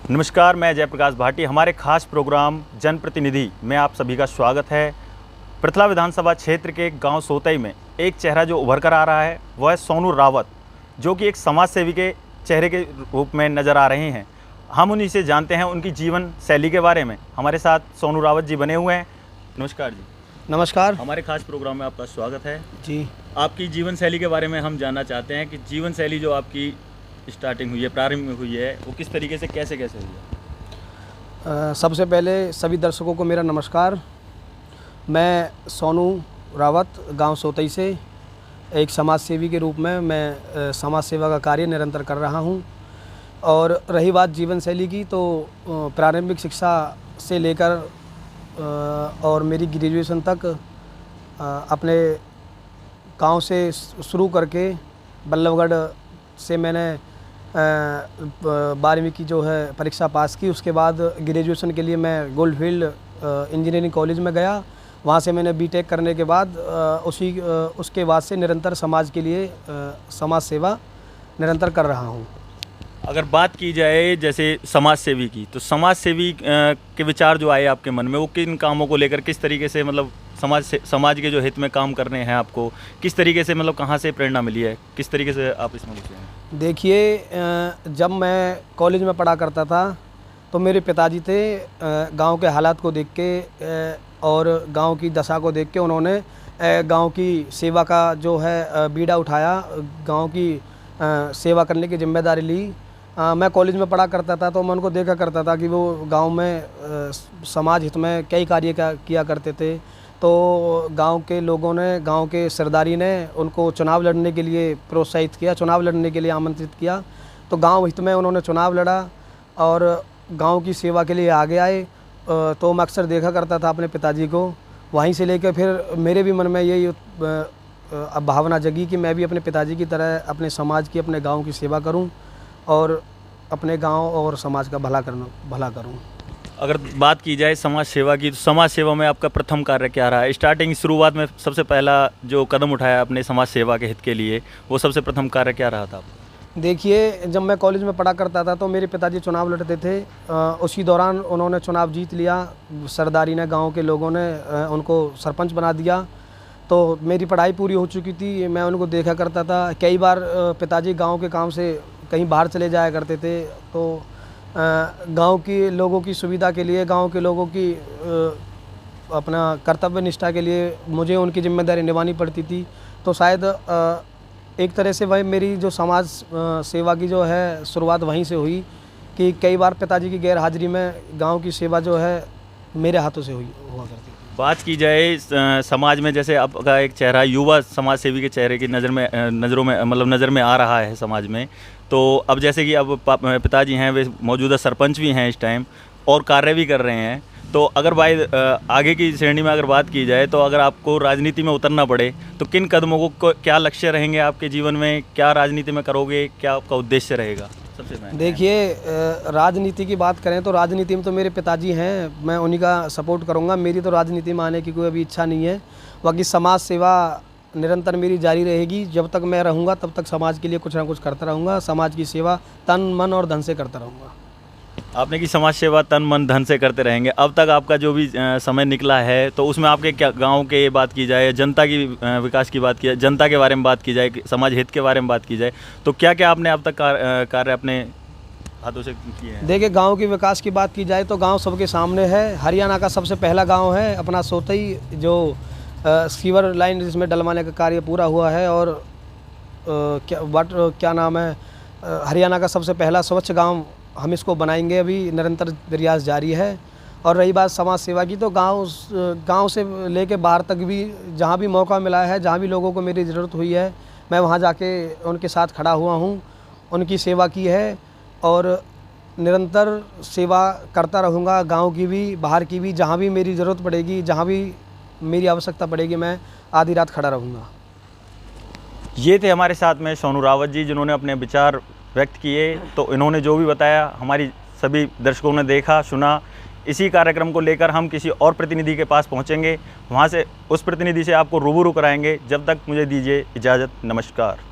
नमस्कार, मैं जयप्रकाश भाटी। हमारे खास प्रोग्राम जनप्रतिनिधि में आप सभी का स्वागत है। पृथला विधानसभा क्षेत्र के गांव सोतई में एक चेहरा जो उभर कर आ रहा है वह है सोनू रावत, जो कि एक समाज सेवी के चेहरे के रूप में नज़र आ रहे हैं। हम उन्हीं से जानते हैं उनकी जीवन शैली के बारे में। हमारे साथ सोनू रावत जी बने हुए हैं। नमस्कार जी। नमस्कार। हमारे खास प्रोग्राम में आपका स्वागत है जी। आपकी जीवन शैली के बारे में हम जानना चाहते हैं कि जीवन शैली जो आपकी स्टार्टिंग हुई है, प्रारंभ हुई है, वो किस तरीके से कैसे हुई है? सबसे पहले सभी दर्शकों को मेरा नमस्कार। मैं सोनू रावत गांव सोतई से एक समाज सेवी के रूप में मैं समाज सेवा का कार्य निरंतर कर रहा हूं। और रही बात जीवन शैली की, तो प्रारंभिक शिक्षा से लेकर और मेरी ग्रेजुएशन तक अपने गांव से शुरू करके बल्लभगढ़ से मैंने 12वीं की जो है परीक्षा पास की। उसके बाद ग्रेजुएशन के लिए मैं गोल्डफील्ड इंजीनियरिंग कॉलेज में गया। वहाँ से मैंने बीटेक करने के बाद उसके बाद से निरंतर समाज के लिए समाज सेवा निरंतर कर रहा हूँ। अगर बात की जाए जैसे समाज सेवी की, तो समाज सेवी के विचार जो आए आपके मन में, वो किन कामों को लेकर, किस तरीके से, मतलब समाज के जो हित में काम करने हैं आपको, किस तरीके से, मतलब कहाँ से प्रेरणा मिली है, किस तरीके से आप इसमें घुसे हैं? देखिए, जब मैं कॉलेज में पढ़ा करता था तो मेरे पिताजी थे, गांव के हालात को देख के और गांव की दशा को देख के उन्होंने गांव की सेवा का जो है बीड़ा उठाया, गांव की सेवा करने की जिम्मेदारी ली। मैं कॉलेज में पढ़ा करता था तो मैं उनको देखा करता था कि वो गांव में समाज हित में कई कार्य किया करते थे। तो गांव के लोगों ने, गांव के सरदारी ने उनको चुनाव लड़ने के लिए प्रोत्साहित किया, चुनाव लड़ने के लिए आमंत्रित किया। तो गांव हित में उन्होंने चुनाव लड़ा और गांव की सेवा के लिए आगे आए। तो मैं अक्सर देखा करता था अपने पिताजी को। वहीं से लेकर फिर मेरे भी मन में यही भावना जगी कि मैं भी अपने पिताजी की तरह अपने समाज की, अपने गाँव की सेवा करूँ और अपने गाँव और समाज का भला करूँ। अगर बात की जाए समाज सेवा की, तो समाज सेवा में आपका प्रथम कार्य क्या रहा है? स्टार्टिंग शुरुआत में सबसे पहला जो कदम उठाया अपने समाज सेवा के हित के लिए, वो सबसे प्रथम कार्य क्या रहा था आपका? देखिए, जब मैं कॉलेज में पढ़ा करता था तो मेरे पिताजी चुनाव लड़ते थे। उसी दौरान उन्होंने चुनाव जीत लिया। सरदारी ने, गांव के लोगों ने उनको सरपंच बना दिया। तो मेरी पढ़ाई पूरी हो चुकी थी। मैं उनको देखा करता था। कई बार पिताजी गाँव के काम से कहीं बाहर चले जाया करते थे, तो गांव के लोगों की सुविधा के लिए, गांव के लोगों की अपना कर्तव्य निष्ठा के लिए मुझे उनकी जिम्मेदारी निभानी पड़ती थी। तो शायद एक तरह से वही मेरी जो समाज सेवा की जो है शुरुआत वहीं से हुई कि कई बार पिताजी की गैर हाजिरी में गांव की सेवा जो है मेरे हाथों से हुआ करती थी। बात की जाए समाज में, जैसे आपका एक चेहरा युवा समाज सेवी के चेहरे की नज़र में आ रहा है समाज में, तो अब जैसे कि अब पिताजी हैं, वे मौजूदा सरपंच भी हैं इस टाइम और कार्य भी कर रहे हैं। तो अगर आगे की श्रेणी में अगर बात की जाए, तो अगर आपको राजनीति में उतरना पड़े तो किन कदमों को, क्या लक्ष्य रहेंगे आपके जीवन में, क्या राजनीति में करोगे, क्या आपका उद्देश्य रहेगा? सबसे पहले देखिए, राजनीति की बात करें तो राजनीति में तो मेरे पिताजी हैं, मैं उन्हीं का सपोर्ट करूंगा। मेरी तो राजनीति में आने की कोई अभी इच्छा नहीं है। बाकी समाज सेवा निरंतर मेरी जारी रहेगी। जब तक मैं रहूंगा तब तक समाज के लिए कुछ ना कुछ करता रहूंगा। समाज की सेवा तन, मन और धन से करता रहूंगा। आपने की समाज सेवा तन, मन, धन से करते रहेंगे। अब तक आपका जो भी समय निकला है, तो उसमें आपके क्या, गांव के बात की जाए, जनता की विकास की बात की जाए, जनता के बारे में बात की जाए, समाज हित के बारे में बात की जाए, तो क्या क्या आपने अब तक कार्य अपने हाथों से किए हैं? देखिए, गांव के विकास की बात की जाए तो गांव सबके सामने है। हरियाणा का सबसे पहला गांव है अपना सोतई, जो सीवर लाइन जिसमें डलवाने का कार्य पूरा हुआ है। और क्या नाम है, हरियाणा का सबसे पहला स्वच्छ गांव हम इसको बनाएंगे। अभी निरंतर प्रयास जारी है। और रही बात समाज सेवा की, तो गांव से लेके बाहर तक भी जहां भी मौका मिला है, जहां भी लोगों को मेरी ज़रूरत हुई है, मैं वहां जाके उनके साथ खड़ा हुआ हूं, उनकी सेवा की है और निरंतर सेवा करता रहूँगा। गाँव की भी, बाहर की भी, जहाँ भी मेरी ज़रूरत पड़ेगी, जहाँ भी मेरी आवश्यकता पड़ेगी, मैं आधी रात खड़ा रहूँगा। ये थे हमारे साथ में सोनू रावत जी, जिन्होंने अपने विचार व्यक्त किए। तो इन्होंने जो भी बताया हमारी सभी दर्शकों ने देखा, सुना। इसी कार्यक्रम को लेकर हम किसी और प्रतिनिधि के पास पहुंचेंगे, वहां से उस प्रतिनिधि से आपको रूबरू कराएंगे। जब तक मुझे दीजिए इजाज़त। नमस्कार।